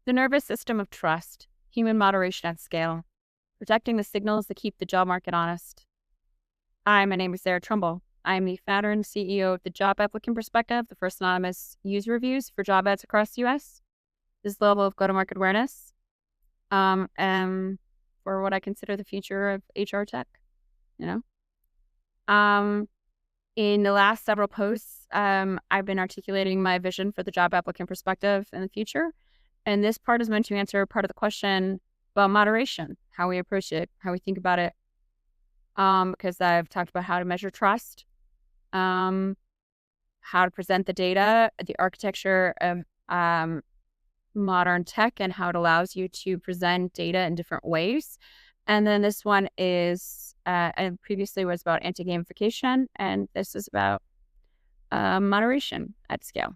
The nervous system of trust, human moderation at scale, protecting the signals that keep the job market honest. Hi, my name is Sarah Trumbull. I am the founder and CEO of the Job Applicant Perspective, the first anonymous user reviews for job ads across the U.S. This level of go-to-market awareness, and for what I consider the future of HR tech. In the last several posts, I've been articulating my vision for the job applicant perspective in the future. And this part is meant to answer part of the question about moderation, how we approach it, how we think about it. Because I've talked about how to measure trust, how to present the data, the architecture of modern tech, and how it allows you to present data in different ways. And then this one is, and previously was about anti-gamification, and this is about moderation at scale.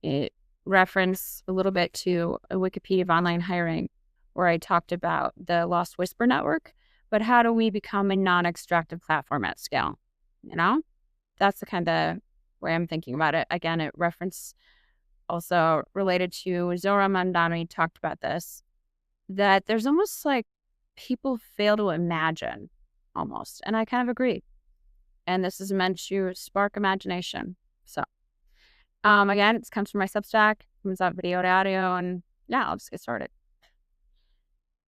It referenced a little bit to a Wikipedia of online hiring, where I talked about the Lost Whisper network, but how do we become a non-extractive platform at scale? That's the kind of way I'm thinking about it. Again, it referenced also related to Zohra Mamdani talked about this, that there's almost like people fail to imagine almost. And I kind of agree. And this is meant to spark imagination. So again, it comes from my Substack, comes out video to audio, and yeah, I'll just get started.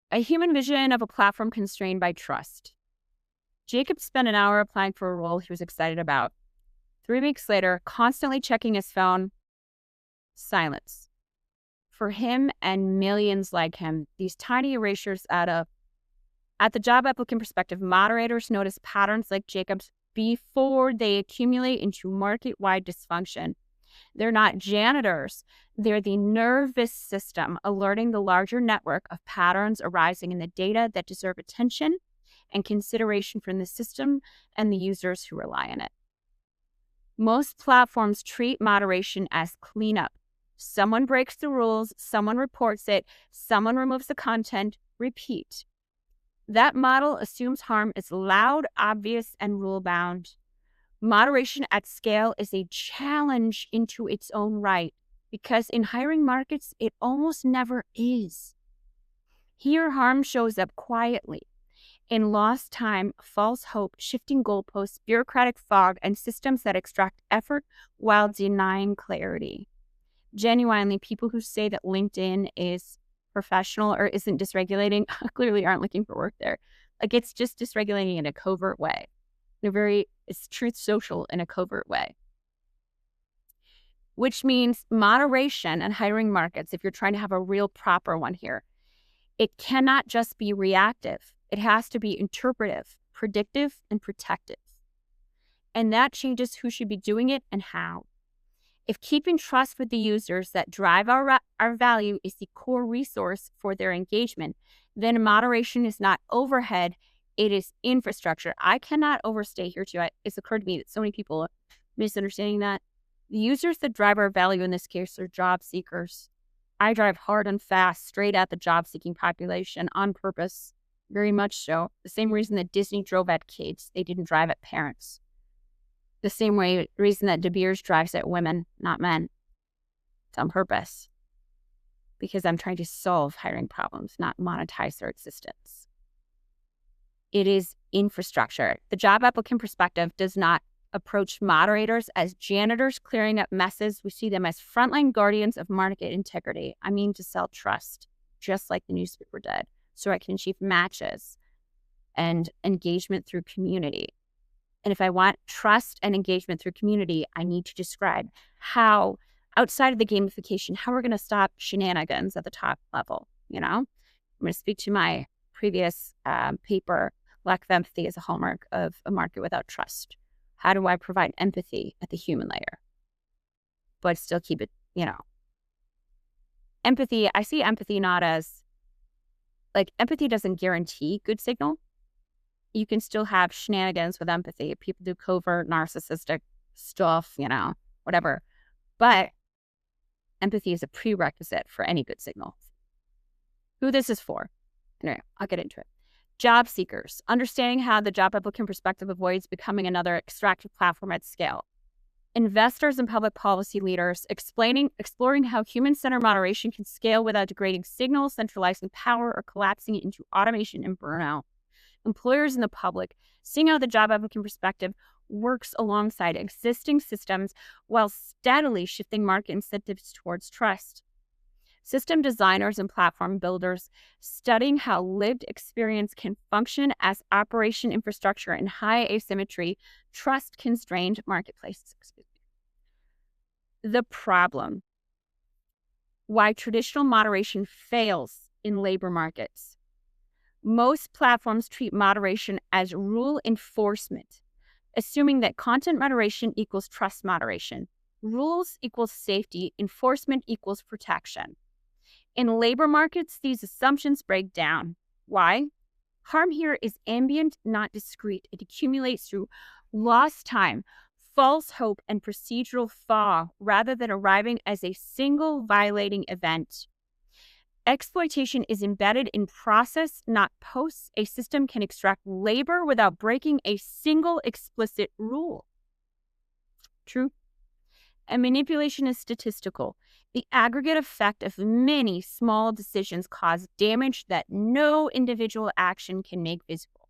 A human vision of a platform constrained by trust. Jacob spent an hour applying for a role he was excited about. 3 weeks later, constantly checking his phone, silence. For him and millions like him, these tiny erasures add up. At the Job Applicant Perspective, moderators notice patterns like Jacob's before they accumulate into market-wide dysfunction. They're not janitors. They're the nervous system alerting the larger network of patterns arising in the data that deserve attention and consideration from the system and the users who rely on it. Most platforms treat moderation as cleanup. Someone breaks the rules, someone reports it, someone removes the content, repeat. That model assumes harm is loud, obvious, and rule-bound. Moderation at scale is a challenge into its own right, because in hiring markets, it almost never is. Here, harm shows up quietly in lost time, false hope, shifting goalposts, bureaucratic fog, and systems that extract effort while denying clarity. Genuinely, people who say that LinkedIn is professional or isn't dysregulating clearly aren't looking for work there. Like, it's just dysregulating in a covert way. It's truth social in a covert way. Which means moderation and hiring markets, if you're trying to have a real proper one here, it cannot just be reactive. It has to be interpretive, predictive, and protective. And that changes who should be doing it and how. If keeping trust with the users that drive our value is the core resource for their engagement, then moderation is not overhead, it is infrastructure. I cannot overstate here too. It's occurred to me that so many people are misunderstanding that. The users that drive our value in this case are job seekers. I drive hard and fast straight at the job seeking population on purpose, very much so. The same reason that Disney drove at kids, they didn't drive at parents. The same reason that De Beers drives at women, not men. It's on purpose. Because I'm trying to solve hiring problems, not monetize their existence. It is infrastructure. The Job Applicant Perspective does not approach moderators as janitors clearing up messes. We see them as frontline guardians of market integrity. I mean, to sell trust, just like the newspaper did, so I can achieve matches and engagement through community. And if I want trust and engagement through community, I need to describe how, outside of the gamification, how we're going to stop shenanigans at the top level. I'm going to speak to my previous paper, Lack of Empathy as a Hallmark of a Market Without Trust. How do I provide empathy at the human layer, but still keep it, empathy? I see empathy not as, empathy doesn't guarantee good signal. You can still have shenanigans with empathy. People do covert narcissistic stuff, whatever. But empathy is a prerequisite for any good signal. Who this is for? Anyway, I'll get into it. Job seekers, understanding how the Job Applicant Perspective avoids becoming another extractive platform at scale. Investors and public policy leaders exploring how human-centered moderation can scale without degrading signals, centralizing power, or collapsing it into automation and burnout. Employers and the public seeing how the job applicant perspective works alongside existing systems while steadily shifting market incentives towards trust. System designers and platform builders studying how lived experience can function as operation infrastructure in high asymmetry, trust-constrained marketplaces. The problem: why traditional moderation fails in labor markets. Most platforms treat moderation as rule enforcement, assuming that content moderation equals trust moderation. Rules equals safety, enforcement equals protection. In labor markets, these assumptions break down. Why? Harm here is ambient, not discrete. It accumulates through lost time, false hope, and procedural thaw rather than arriving as a single violating event. Exploitation is embedded in process, not posts. A system can extract labor without breaking a single explicit rule. True. And manipulation is statistical. The aggregate effect of many small decisions cause damage that no individual action can make visible.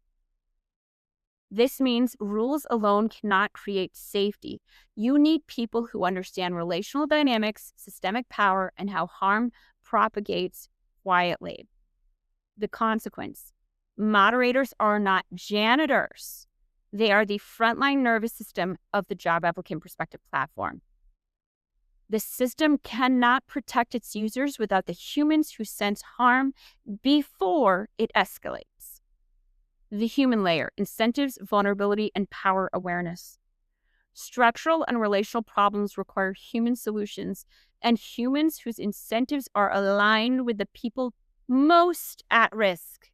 This means rules alone cannot create safety. You need people who understand relational dynamics, systemic power, and how harm propagates quietly. The consequence: moderators are not janitors. They are the frontline nervous system of the job applicant perspective platform. The system cannot protect its users without the humans who sense harm before it escalates. The human layer: incentives, vulnerability, and power awareness. Structural and relational problems require human solutions, and humans whose incentives are aligned with the people most at risk.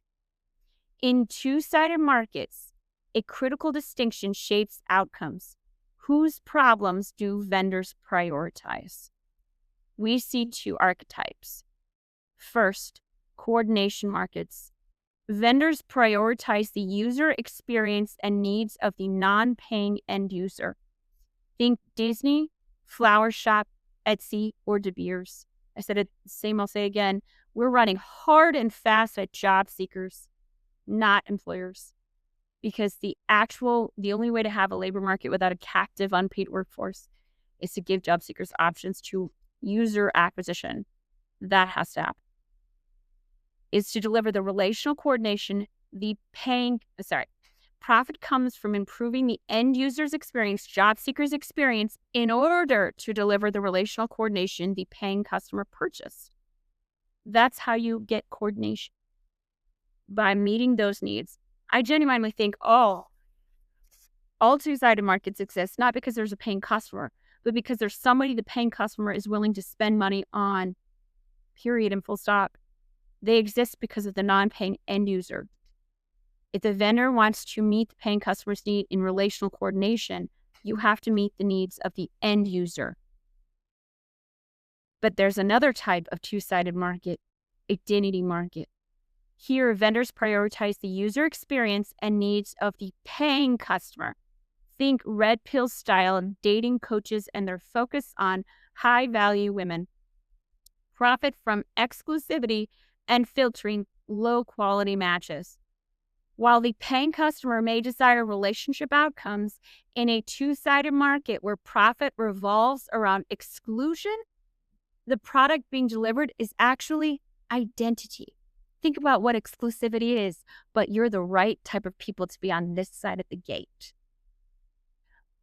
In two-sided markets, a critical distinction shapes outcomes. Whose problems do vendors prioritize? We see two archetypes. First, coordination markets. Vendors prioritize the user experience and needs of the non-paying end user. Think Disney, Flower Shop, Etsy, or De Beers. I said it the same, I'll say again. We're running hard and fast at job seekers, not employers. Because the only way to have a labor market without a captive unpaid workforce is to give job seekers options to user acquisition. That has to happen. Is to deliver the relational coordination, profit comes from improving the end user's experience, job seeker's experience, in order to deliver the relational coordination the paying customer purchased. That's how you get coordination, by meeting those needs. I genuinely think all two-sided markets exist, not because there's a paying customer, but because there's somebody the paying customer is willing to spend money on, period and full stop. They exist because of the non-paying end user. If the vendor wants to meet the paying customer's need in relational coordination, you have to meet the needs of the end user. But there's another type of two-sided market, identity market. Here, vendors prioritize the user experience and needs of the paying customer. Think red pill style dating coaches and their focus on high-value women. Profit from exclusivity and filtering low-quality matches. While the paying customer may desire relationship outcomes, in a two-sided market where profit revolves around exclusion, the product being delivered is actually identity. Think about what exclusivity is, but you're the right type of people to be on this side of the gate.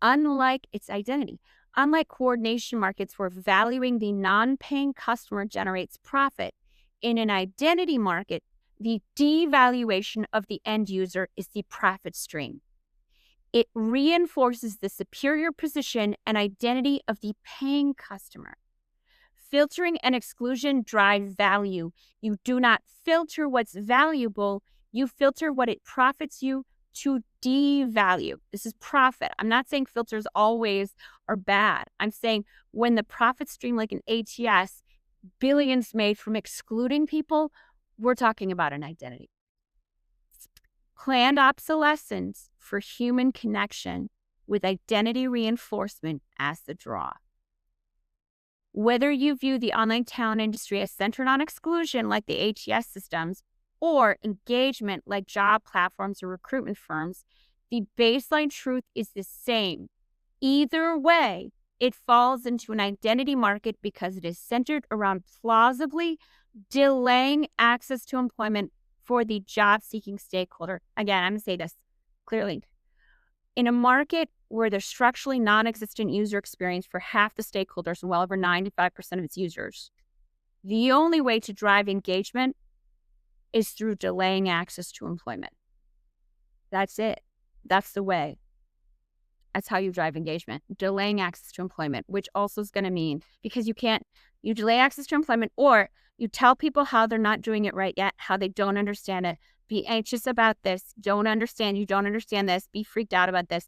Unlike its identity, unlike coordination markets where valuing the non-paying customer generates profit, in an identity market, the devaluation of the end user is the profit stream. It reinforces the superior position and identity of the paying customer. Filtering and exclusion drive value. You do not filter what's valuable, you filter what it profits you to devalue. This is profit. I'm not saying filters always are bad. I'm saying when the profit stream, like an ATS, billions made from excluding people, we're talking about an identity. Planned obsolescence for human connection. with identity reinforcement as the draw. Whether you view the online talent industry as centered on exclusion like the ATS systems or engagement like job platforms or recruitment firms, the baseline truth is the same. Either way, it falls into an identity market because it is centered around plausibly delaying access to employment for the job-seeking stakeholder. Again, I'm going to say this clearly. In a market where there's structurally non-existent user experience for half the stakeholders and well over 95% of its users, the only way to drive engagement is through delaying access to employment. That's it. That's the way. That's how you drive engagement. Delaying access to employment, which also is going to mean, because you delay access to employment, or you tell people how they're not doing it right yet, how they don't understand it. Be anxious about this. You don't understand this. Be freaked out about this.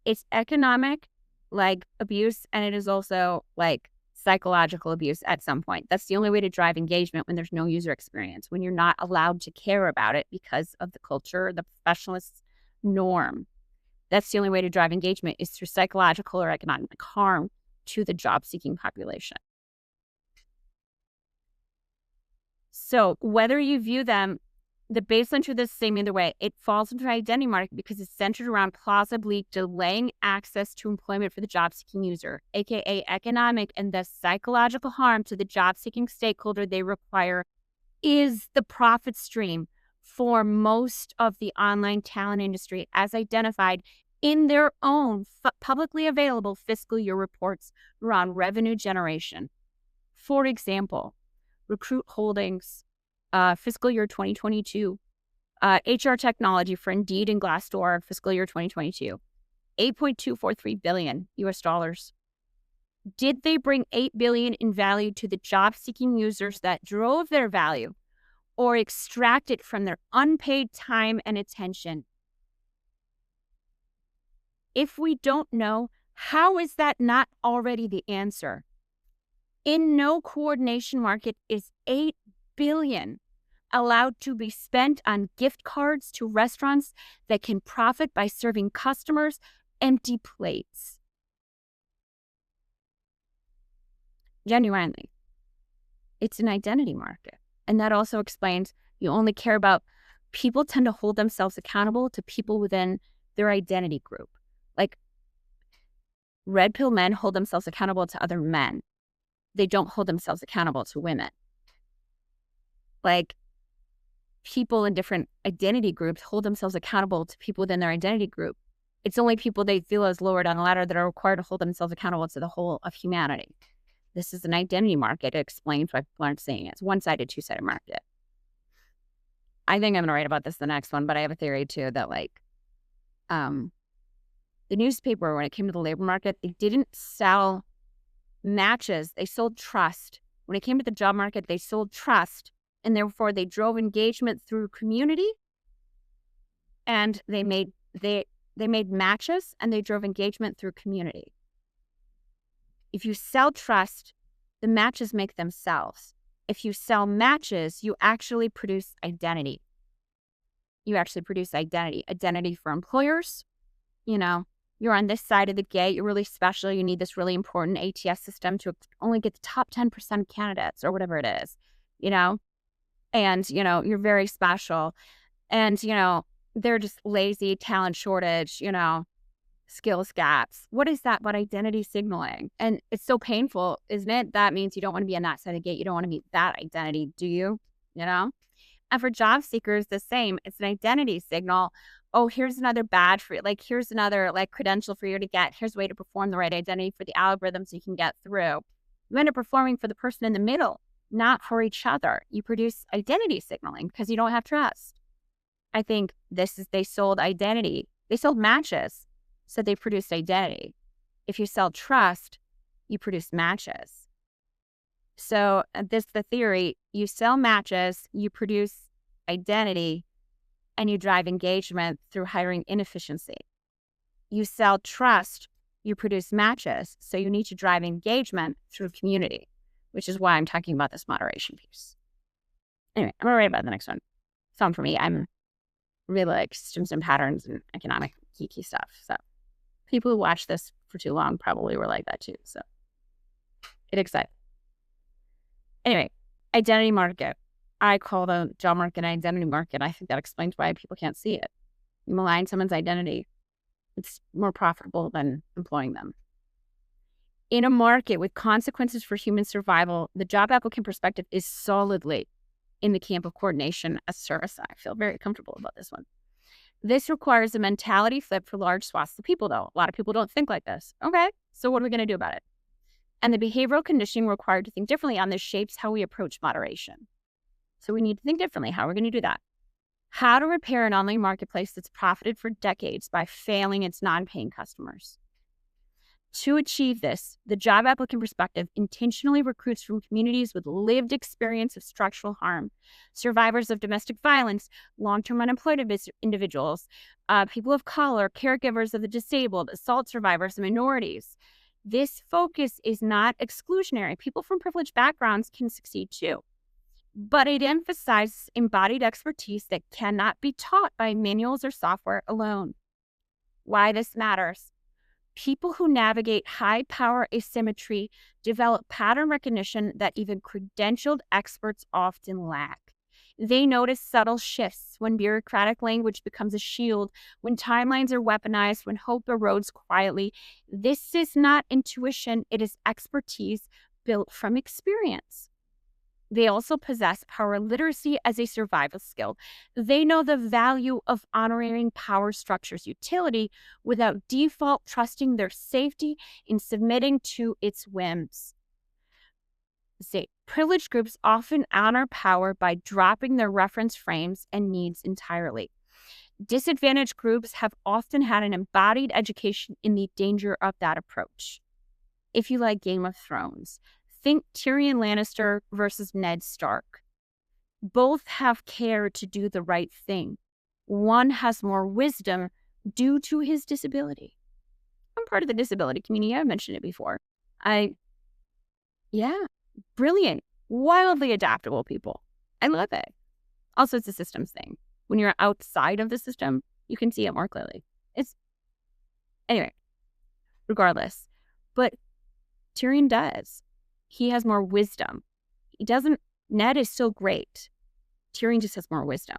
It's economic, like, abuse, and it is also like psychological abuse at some point. That's the only way to drive engagement when there's no user experience, when you're not allowed to care about it because of the culture, the professionalist norm. That's the only way to drive engagement is through psychological or economic harm to the job-seeking population. So whether you view them, the baseline truth is the same either way. It falls into an identity market because it's centered around plausibly delaying access to employment for the job-seeking user, aka economic and thus psychological harm to the job-seeking stakeholder they require is the profit stream for most of the online talent industry as identified in their own publicly available fiscal year reports around revenue generation. For example, Recruit Holdings, fiscal year 2022, HR technology for Indeed and Glassdoor, fiscal year 2022, $8.243 billion US dollars. Did they bring $8 billion in value to the job-seeking users that drove their value, or extract it from their unpaid time and attention? If we don't know, how is that not already the answer? In no coordination market is $8 billion allowed to be spent on gift cards to restaurants that can profit by serving customers empty plates. Genuinely, it's an identity market. And that also explains you only care about, people tend to hold themselves accountable to people within their identity group. Like, red pill men hold themselves accountable to other men. They don't hold themselves accountable to women. Like, people in different identity groups hold themselves accountable to people within their identity group. It's only people they feel as lowered on the ladder that are required to hold themselves accountable to the whole of humanity. This is an identity market. It explains why people aren't saying it. It's a one-sided, two-sided market. I think I'm going to write about this the next one, but I have a theory too that, like, the newspaper, when it came to the labor market, they didn't sell matches. They sold trust. When it came to the job market, they sold trust, and therefore they drove engagement through community, and they made matches, and they drove engagement through community. If you sell trust, the matches make themselves. If you sell matches, you actually produce identity. You actually produce identity. Identity for employers. You know, you're on this side of the gate. You're really special. You need this really important ATS system to only get the top 10% of candidates or whatever it is, you know? And, you know, you're very special. And, you know, they're just lazy, talent shortage, you know, skills gaps. What is that but identity signaling? And it's so painful, isn't it? That means you don't want to be on that side of the gate. You don't want to meet that identity, do you? You know? And for job seekers, the same. It's an identity signal. Oh, here's another badge for you. Like, here's another, like, credential for you to get. Here's a way to perform the right identity for the algorithm so you can get through. You end up performing for the person in the middle, not for each other. You produce identity signaling because you don't have trust. I think they sold identity. They sold matches, so they produced identity. If you sell trust, you produce matches. So this is the theory. You sell matches, you produce identity, and you drive engagement through hiring inefficiency. You sell trust, you produce matches, so you need to drive engagement through community, which is why I'm talking about this moderation piece. Anyway, I'm going to write about the next one. It's fun for me. I'm really like systems and patterns and economic key stuff. So People who watch this for too long probably were like that too. So it excites. Anyway, identity market. I call the job market an identity market. I think that explains why people can't see it. You malign someone's identity. It's more profitable than employing them. In a market with consequences for human survival, the job applicant perspective is solidly in the camp of coordination as service. I feel very comfortable about this one. This requires a mentality flip for large swaths of people, though. A lot of people don't think like this. Okay, so what are we going to do about it? And the behavioral conditioning required to think differently on this shapes how we approach moderation. So we need to think differently. How are we going to do that? How to repair an online marketplace that's profited for decades by failing its non-paying customers. To achieve this, the job applicant perspective intentionally recruits from communities with lived experience of structural harm, survivors of domestic violence, long-term unemployed individuals, people of color, caregivers of the disabled, assault survivors, and minorities. This focus is not exclusionary. People from privileged backgrounds can succeed too. But it emphasizes embodied expertise that cannot be taught by manuals or software alone. Why this matters. People who navigate high power asymmetry develop pattern recognition that even credentialed experts often lack. They notice subtle shifts when bureaucratic language becomes a shield, when timelines are weaponized, when hope erodes quietly. This is not intuition, it is expertise built from experience. They also possess power literacy as a survival skill. They know the value of honoring power structure's utility without default trusting their safety in submitting to its whims. Privileged groups often honor power by dropping their reference frames and needs entirely. Disadvantaged groups have often had an embodied education in the danger of that approach. If you like Game of Thrones, think Tyrion Lannister versus Ned Stark. Both have care to do the right thing. One has more wisdom due to his disability. I'm part of the disability community. I mentioned it before. Brilliant, wildly adaptable people. I love it. Also, it's a systems thing. When you're outside of the system, you can see it more clearly. Anyway, regardless. But Tyrion does. He has more wisdom. Ned is so great. Tyrion just has more wisdom.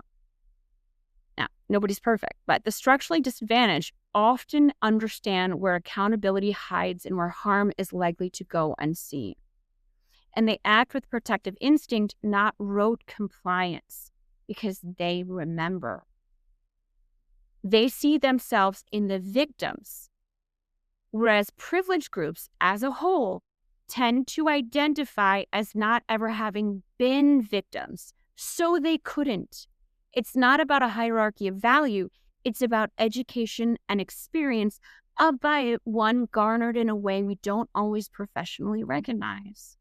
Now, nobody's perfect, but the structurally disadvantaged often understand where accountability hides and where harm is likely to go unseen. And they act with protective instinct, not rote compliance, because they remember. They see themselves in the victims, whereas privileged groups as a whole tend to identify as not ever having been victims, so they couldn't. It's not about a hierarchy of value. It's about education and experience, albeit one garnered in a way we don't always professionally recognize.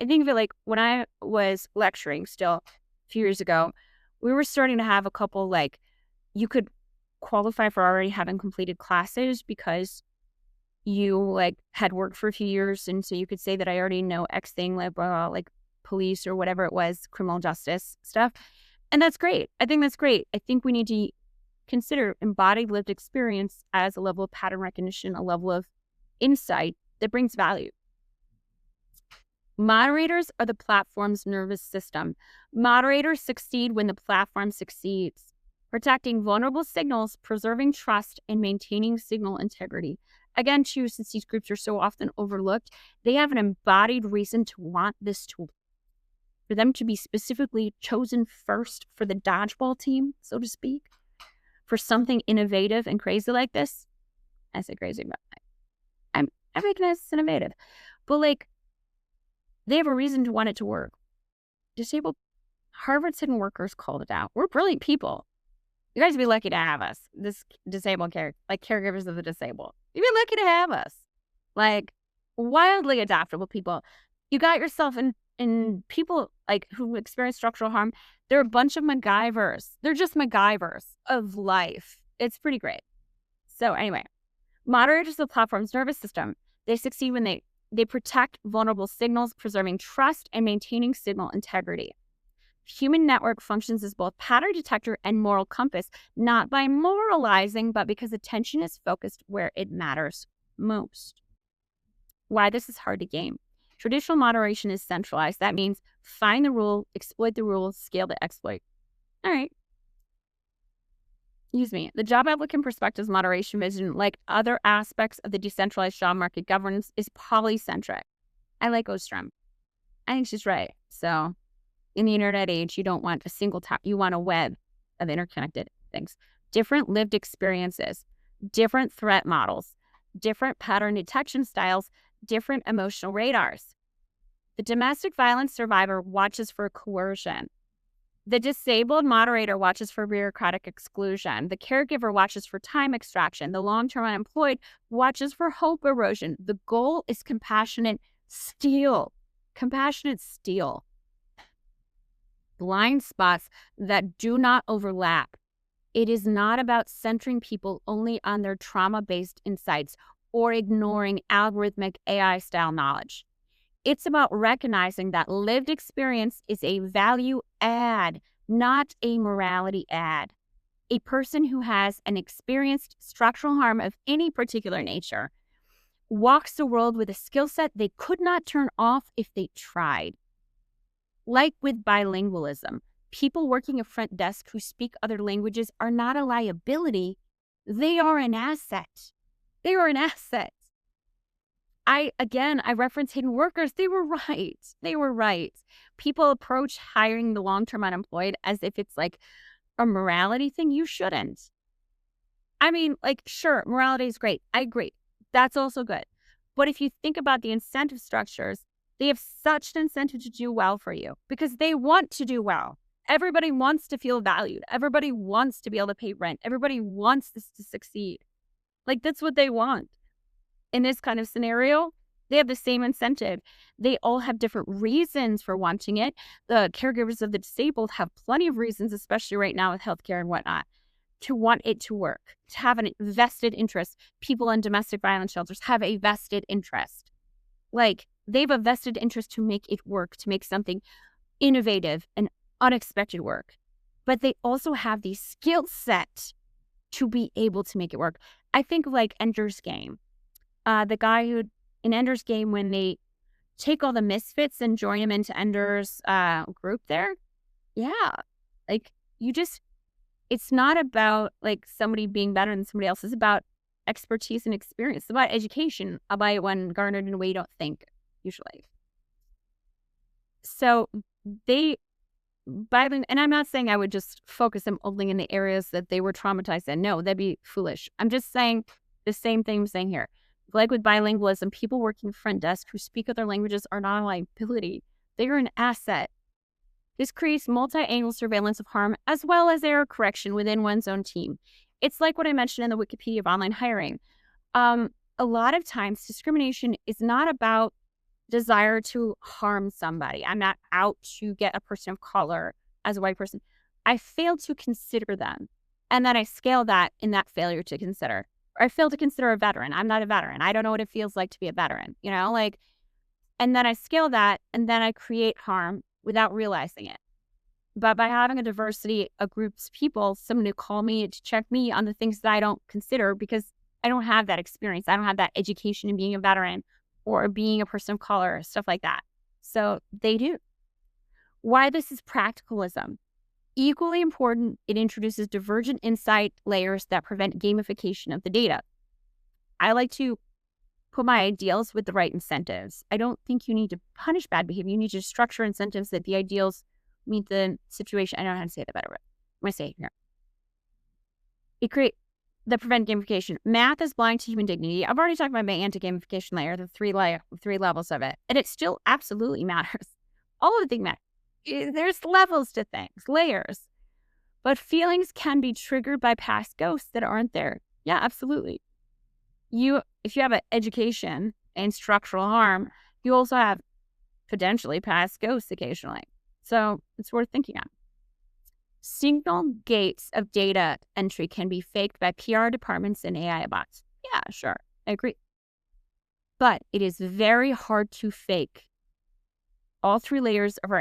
I think of it like when I was lecturing still a few years ago, we were starting to have a couple, you could qualify for already having completed classes because you had worked for a few years, and so you could say that I already know X thing, like police or whatever it was, criminal justice stuff. And that's great. I think that's great. I think we need to consider embodied lived experience as a level of pattern recognition, a level of insight that brings value. Moderators are the platform's nervous system. Moderators succeed when the platform succeeds, protecting vulnerable signals, preserving trust, and maintaining signal integrity. Again, too, since these groups are so often overlooked, they have an embodied reason to want this tool. For them to be specifically chosen first for the dodgeball team, so to speak, for something innovative and crazy like this. I say crazy, but I'm recognize it's innovative. But they have a reason to want it to work. Disabled Harvard's hidden workers called it out. We're brilliant people. You guys would be lucky to have us. This disabled caregivers of the disabled. You'd be lucky to have us. Wildly adaptable people. You got yourself in people who experience structural harm. They're a bunch of MacGyvers. They're just MacGyvers of life. It's pretty great. So anyway, moderators of the platform's nervous system. They succeed when they protect vulnerable signals, preserving trust and maintaining signal integrity. Human network functions as both pattern detector and moral compass, not by moralizing, but because attention is focused where it matters most. Why this is hard to game. Traditional moderation is centralized. That means find the rule, exploit the rule, scale the exploit. All right. Excuse me. The job applicant perspectives moderation vision, like other aspects of the decentralized job market governance, is polycentric. I like Ostrom. I think she's right. So in the internet age, you don't want a single tap. You want a web of interconnected things. Different lived experiences, different threat models, different pattern detection styles, different emotional radars. The domestic violence survivor watches for coercion. The disabled moderator watches for bureaucratic exclusion. The caregiver watches for time extraction. The long-term unemployed watches for hope erosion. The goal is compassionate steel. Compassionate steel. Blind spots that do not overlap. It is not about centering people only on their trauma-based insights or ignoring algorithmic AI-style knowledge. It's about recognizing that lived experience is a value add, not a morality add. A person who has an experienced structural harm of any particular nature walks the world with a skill set they could not turn off if they tried. Like with bilingualism, people working a front desk who speak other languages are not a liability. They are an asset. They are an asset. I reference hidden workers. They were right. They were right. People approach hiring the long-term unemployed as if it's like a morality thing. You shouldn't. I mean, like, sure, morality is great. I agree. That's also good. But if you think about the incentive structures, they have such an incentive to do well for you because they want to do well. Everybody wants to feel valued. Everybody wants to be able to pay rent. Everybody wants this to succeed. Like, that's what they want. In this kind of scenario, they have the same incentive. They all have different reasons for wanting it. The caregivers of the disabled have plenty of reasons, especially right now with healthcare and whatnot, to want it to work, to have an vested interest. People in domestic violence shelters have a vested interest. Like, they have a vested interest to make it work, to make something innovative and unexpected work. But they also have the skill set to be able to make it work. I think of like Ender's Game. The guy who, in Ender's Game, when they take all the misfits and join them into Ender's group there, yeah, like it's not about like somebody being better than somebody else. It's about expertise and experience. It's about education, about when garnered in a way you don't think usually. So and I'm not saying I would just focus them only in the areas that they were traumatized in. No, that'd be foolish. I'm just saying the same thing I'm saying here. Like with bilingualism, people working front desk who speak other languages are not a liability. They are an asset. This creates multi-angle surveillance of harm as well as error correction within one's own team. It's like what I mentioned in the Wikipedia of online hiring. A lot of times, discrimination is not about desire to harm somebody. I'm not out to get a person of color as a white person. I fail to consider them. And then I scale that in that failure to consider. Or I fail to consider a veteran. I'm not a veteran. I don't know what it feels like to be a veteran, and then I scale that and then I create harm without realizing it. But by having a diversity of groups of people, someone to call me, to check me on the things that I don't consider because I don't have that experience. I don't have that education in being a veteran or being a person of color, stuff like that. So they do. Why this is practicalism. Equally important, it introduces divergent insight layers that prevent gamification of the data. I like to put my ideals with the right incentives. I don't think you need to punish bad behavior. You need to structure incentives that the ideals meet the situation. I don't know how to say that better, but I'm going to say it here. That prevent gamification. Math is blind to human dignity. I've already talked about my anti-gamification layer, the three levels of it, and it still absolutely matters. All of the things matter. There's levels to things, layers. But feelings can be triggered by past ghosts that aren't there. Yeah, absolutely. If you have an education and structural harm, you also have potentially past ghosts occasionally. So it's worth thinking on. Signal gates of data entry can be faked by PR departments and AI bots. Yeah, sure. I agree. But it is very hard to fake all three layers of our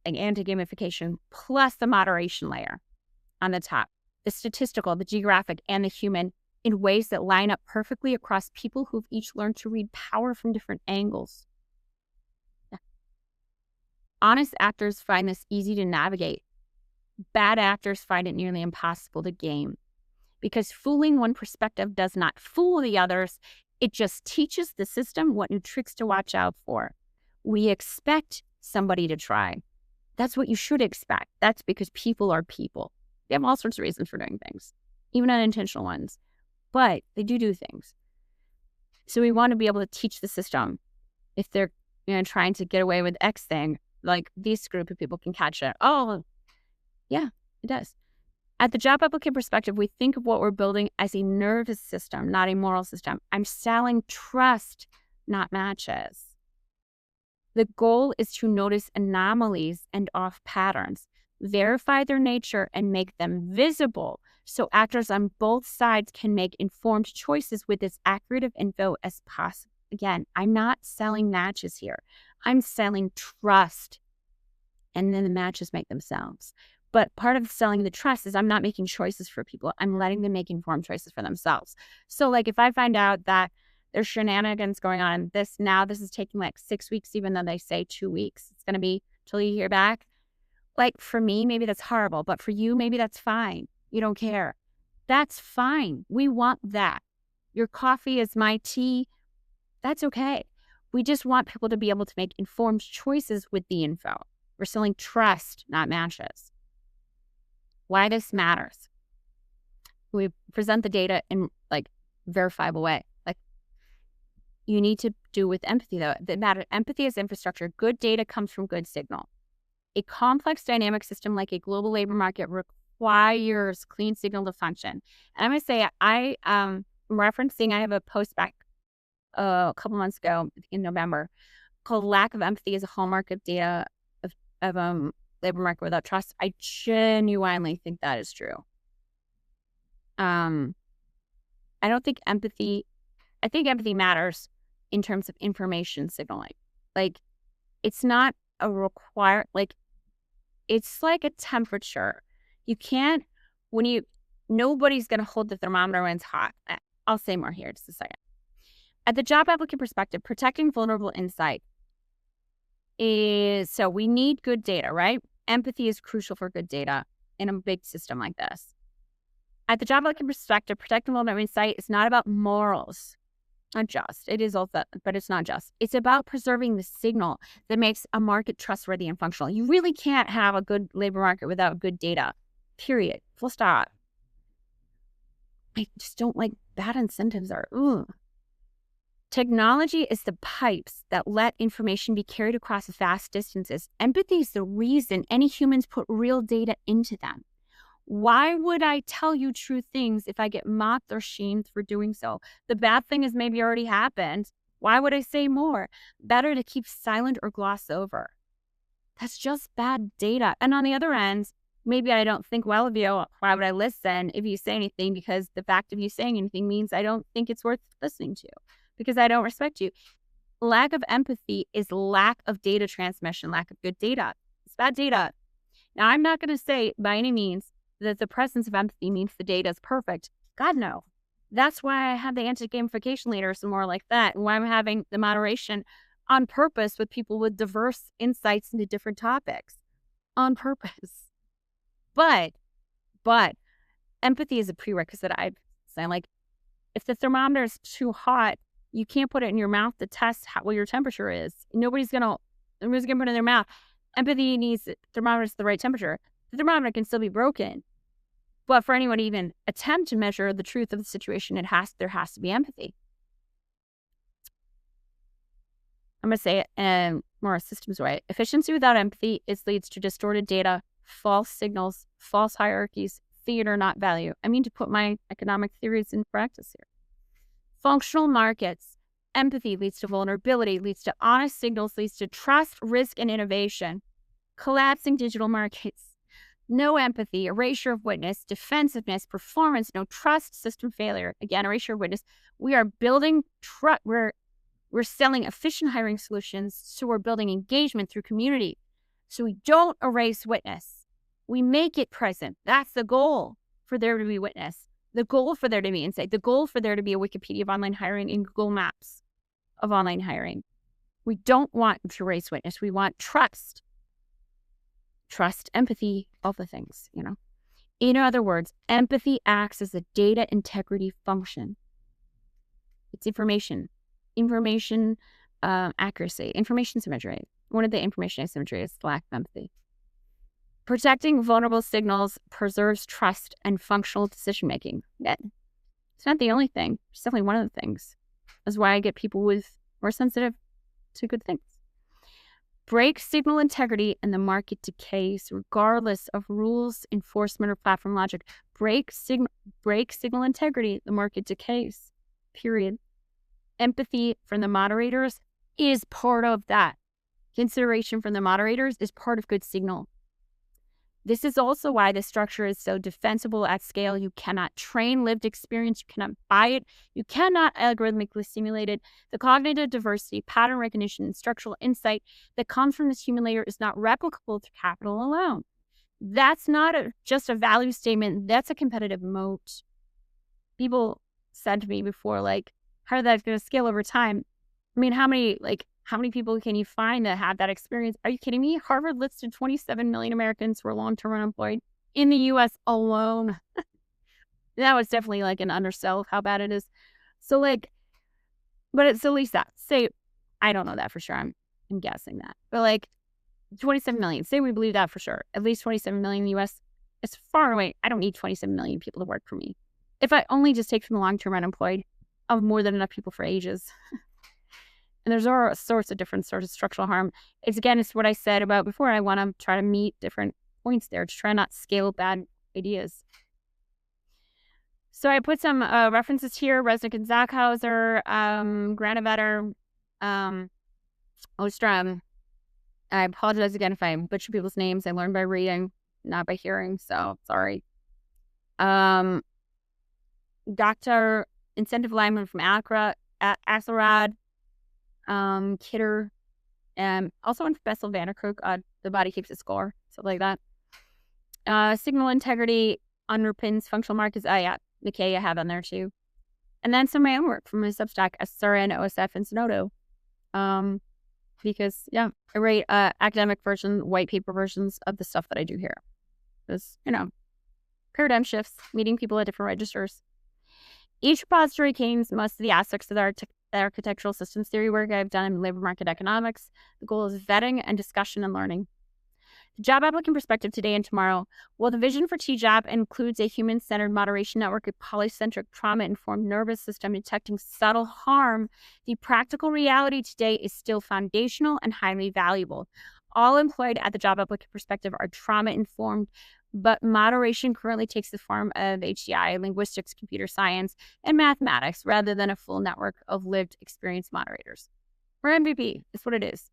like anti-gamification, plus the moderation layer on the top, the statistical, the geographic, and the human in ways that line up perfectly across people who've each learned to read power from different angles. Yeah. Honest actors find this easy to navigate. Bad actors find it nearly impossible to game. Because fooling one perspective does not fool the others. It just teaches the system what new tricks to watch out for. We expect somebody to try. That's what you should expect. That's because people are people. They have all sorts of reasons for doing things, even unintentional ones, but they do things. So we want to be able to teach the system if they're trying to get away with X thing, like this group of people can catch it. Oh, yeah, it does. At the job applicant perspective, we think of what we're building as a nervous system, not a moral system. I'm selling trust, not matches. The goal is to notice anomalies and off patterns, verify their nature, and make them visible so actors on both sides can make informed choices with as accurate of info as possible. Again, I'm not selling matches here. I'm selling trust, and then the matches make themselves. But part of selling the trust is I'm not making choices for people. I'm letting them make informed choices for themselves. So like if I find out that there's shenanigans going on, this is taking like 6 weeks, even though they say 2 weeks, it's going to be till you hear back. Like for me, maybe that's horrible, but for you, maybe that's fine. You don't care. That's fine. We want that. Your coffee is my tea. That's okay. We just want people to be able to make informed choices with the info. We're selling trust, not matches. Why this matters. We present the data in like verifiable way. Like you need to do with empathy though. That matter. Empathy is infrastructure. Good data comes from good signal. A complex dynamic system like a global labor market requires clean signal to function. And I'm going to say I have a post back a couple months ago in November called "Lack of Empathy is a Hallmark of Data of Labor Market Without Trust." I genuinely think that is true. I don't think empathy. I think empathy matters in terms of information signaling. Like, it's not a it's like a temperature. You can't, nobody's going to hold the thermometer when it's hot. I'll say more here in just a second. At the job applicant perspective, protecting vulnerable insight is, so we need good data, right? Empathy is crucial for good data in a big system like this. At the job applicant perspective, protecting vulnerable insight is not about morals. Not just. It is also, but it's not just. It's about preserving the signal that makes a market trustworthy and functional. You really can't have a good labor market without good data, period. Full stop. I just don't like bad incentives are, Technology is the pipes that let information be carried across vast distances. Empathy is the reason any humans put real data into them. Why would I tell you true things if I get mocked or shamed for doing so? The bad thing has maybe already happened. Why would I say more? Better to keep silent or gloss over. That's just bad data. And on the other end, maybe I don't think well of you. Why would I listen if you say anything? Because the fact of you saying anything means I don't think it's worth listening to because I don't respect you. Lack of empathy is lack of data transmission, lack of good data. It's bad data. Now, I'm not going to say by any means that the presence of empathy means the data is perfect. God, no. That's why I have the anti-gamification leaders and more like that. And why I'm having the moderation on purpose with people with diverse insights into different topics. On purpose. But empathy is a prerequisite. I'd say, like, if the thermometer is too hot, you can't put it in your mouth to test what your temperature is. Nobody's gonna put it in their mouth. Empathy needs thermometers at the right temperature. The thermometer can still be broken. But for anyone to even attempt to measure the truth of the situation, there has to be empathy. I'm going to say it in more a systems way. Efficiency without empathy leads to distorted data, false signals, false hierarchies, theater, not value. I mean to put my economic theories in practice here. Functional markets. Empathy leads to vulnerability, leads to honest signals, leads to trust, risk, and innovation. Collapsing digital markets. No empathy, erasure of witness, defensiveness, performance, no trust, system failure. Again, erasure of witness. We are building trust. We're selling efficient hiring solutions, so we're building engagement through community. So we don't erase witness. We make it present. That's the goal, for there to be witness. The goal for there to be insight. The goal for there to be a Wikipedia of online hiring and Google Maps of online hiring. We don't want to erase witness. We want trust. Trust, empathy, all the things, In other words, empathy acts as a data integrity function. It's information accuracy, information symmetry. One of the information asymmetry is lack of empathy. Protecting vulnerable signals preserves trust and functional decision-making. It's not the only thing. It's definitely one of the things. That's why I get people more sensitive to good things. Break signal integrity and the market decays, regardless of rules, enforcement, or platform logic. Break signal integrity, the market decays. Period. Empathy from the moderators is part of that. Consideration from the moderators is part of good signal. This is also why the structure is so defensible at scale. You cannot train lived experience. You cannot buy it. You cannot algorithmically simulate it. The cognitive diversity, pattern recognition, and structural insight that comes from this human layer is not replicable through capital alone. That's not just a value statement. That's a competitive moat. People said to me before, how that's going to scale over time. I mean, how many people can you find that have that experience? Are you kidding me? Harvard listed 27 million Americans who are long-term unemployed in the U.S. alone. That was definitely an undersell of how bad it is. So but it's at least that. Say, I don't know that for sure. I'm guessing that. But 27 million. Say we believe that for sure. At least 27 million in the U.S. It's far away. I don't need 27 million people to work for me. If I only just take from the long-term unemployed, I have more than enough people for ages. And there's all sorts of different sorts of structural harm. It's what I said about before. I want to try to meet different points there to try not scale bad ideas. So I put some references here: Resnick and Zackhauser, Granovetter, Ostrom. I apologize again if I butcher people's names. I learned by reading, not by hearing, so sorry. Dr. Incentive Lineman from Axelrod, Kidder, also on Bessel van der Kolk, The Body Keeps Its Score, something like that. Signal integrity underpins functional markets. McKay I have on there too. And then some of my own work from my Substack, SRN, OSF, and Zenodo. Because, I write academic versions, white paper versions of the stuff that I do here. Because, paradigm shifts, meeting people at different registers. Each repository contains most of the aspects of the architectural systems theory work I've done in labor market economics. The goal is vetting and discussion and learning. The job applicant perspective today and tomorrow. While the vision for TJAP includes a human-centered moderation network, a polycentric trauma-informed nervous system detecting subtle harm, the practical reality today is still foundational and highly valuable. All employed at the job applicant perspective are trauma-informed, but moderation currently takes the form of HCI, linguistics, computer science, and mathematics, rather than a full network of lived experience moderators. Or MVP is what it is.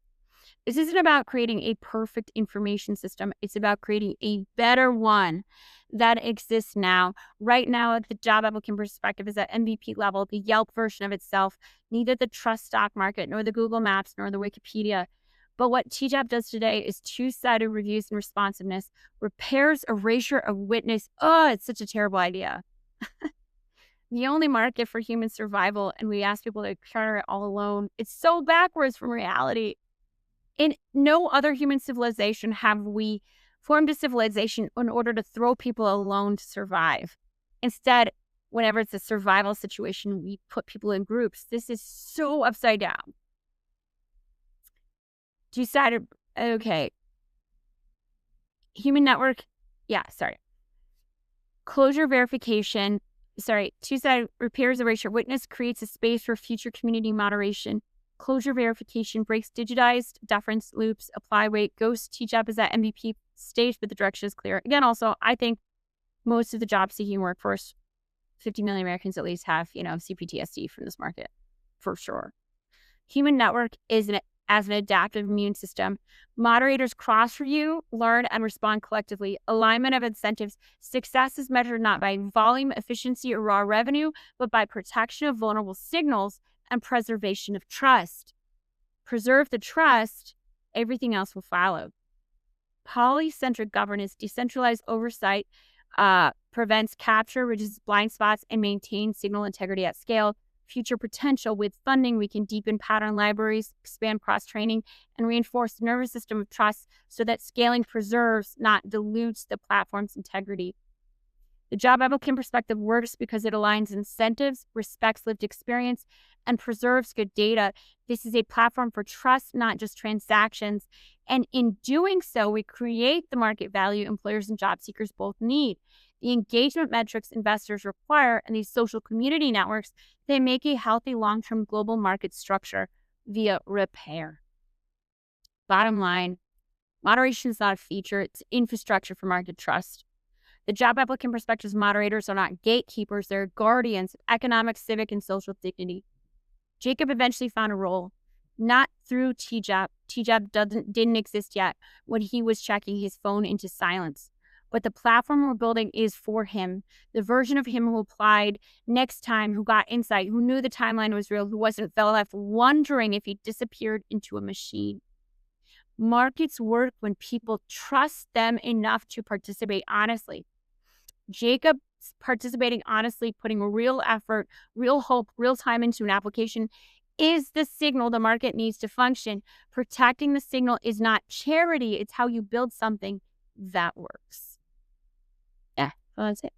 This isn't about creating a perfect information system. It's about creating a better one that exists now. Right now, the job applicant perspective is at MVP level, the Yelp version of itself, neither the trust stock market, nor the Google Maps, nor the Wikipedia. But what TJAP does today is two-sided reviews and responsiveness, repairs erasure of witness. Oh, it's such a terrible idea. The only market for human survival, and we ask people to counter it all alone. It's so backwards from reality. In no other human civilization have we formed a civilization in order to throw people alone to survive. Instead, whenever it's a survival situation, we put people in groups. This is so upside down. Two-sided, okay. Human network, Closure verification, two-sided repairs erasure. Witness creates a space for future community moderation. Closure verification breaks digitized deference loops, apply weight. Ghost TJAP is at MVP stage, but the direction is clear. Again, also, I think most of the job-seeking workforce, 50 million Americans at least, have, CPTSD from this market, for sure. Human network is as an adaptive immune system. Moderators cross-review, learn, and respond collectively. Alignment of incentives. Success is measured not by volume, efficiency, or raw revenue, but by protection of vulnerable signals and preservation of trust. Preserve the trust, everything else will follow. Polycentric governance, decentralized oversight, prevents capture, reduces blind spots, and maintains signal integrity at scale. Future potential: with funding, we can deepen pattern libraries, expand cross-training, and reinforce the nervous system of trust so that scaling preserves, not dilutes, the platform's integrity. The job applicant perspective works because it aligns incentives, respects lived experience, and preserves good data. This is a platform for trust, not just transactions. And in doing so, we create the market value employers and job seekers both need. The engagement metrics investors require and these social community networks, they make a healthy long-term global market structure via repair. Bottom line, moderation is not a feature, it's infrastructure for market trust. The job applicant perspectives moderators are not gatekeepers, they're guardians of economic, civic, and social dignity. Jacob eventually found a role, not through TJAP. TJAP didn't exist yet when he was checking his phone into silence. But the platform we're building is for him, the version of him who applied next time, who got insight, who knew the timeline was real, who wasn't left wondering if he disappeared into a machine. Markets work when people trust them enough to participate honestly. Jacob participating honestly, putting real effort, real hope, real time into an application is the signal the market needs to function. Protecting the signal is not charity. It's how you build something that works. Yeah, well, that's it.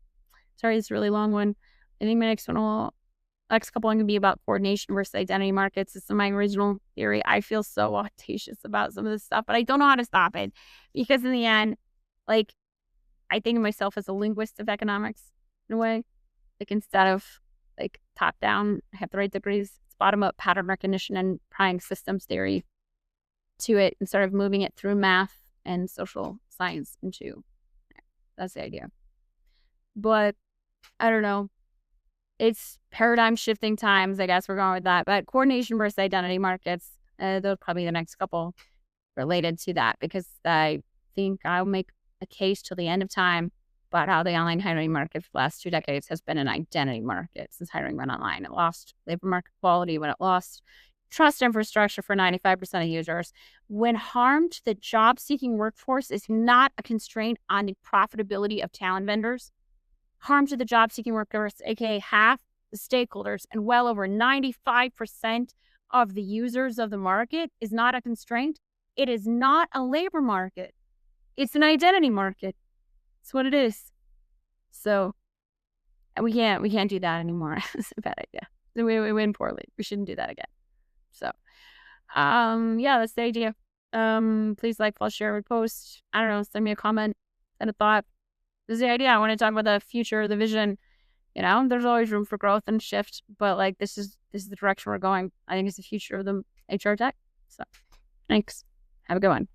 Sorry, it's a really long one. I think my next couple one can be about coordination versus identity markets. This is my original theory. I feel so audacious about some of this stuff, but I don't know how to stop it because in the end, like, I think of myself as a linguist of economics in a way. Like, instead of like top down, I have the right degrees. It's bottom up pattern recognition and applying systems theory to it instead of moving it through math and social science into. That's the idea. But I don't know. It's paradigm shifting times, I guess we're going with that. But coordination versus identity markets, those probably the next couple related to that because I think I'll make a case till the end of time about how the online hiring market for the last 2 decades has been an identity market since hiring went online. It lost labor market quality when it lost trust infrastructure for 95% of users. When harm to the job-seeking workforce is not a constraint on the profitability of talent vendors, harm to the job-seeking workforce, aka half the stakeholders and well over 95% of the users of the market, is not a constraint. It is not a labor market. It's an identity market. It's what it is. So we can't do that anymore. It's a bad idea. We win poorly. We shouldn't do that again. So yeah, that's the idea. Please like, follow, share, repost. I don't know, send me a comment and a thought. This is the idea. I want to talk about the future, the vision. You know, there's always room for growth and shift, but like this is the direction we're going. I think it's the future of the HR tech. So thanks. Have a good one.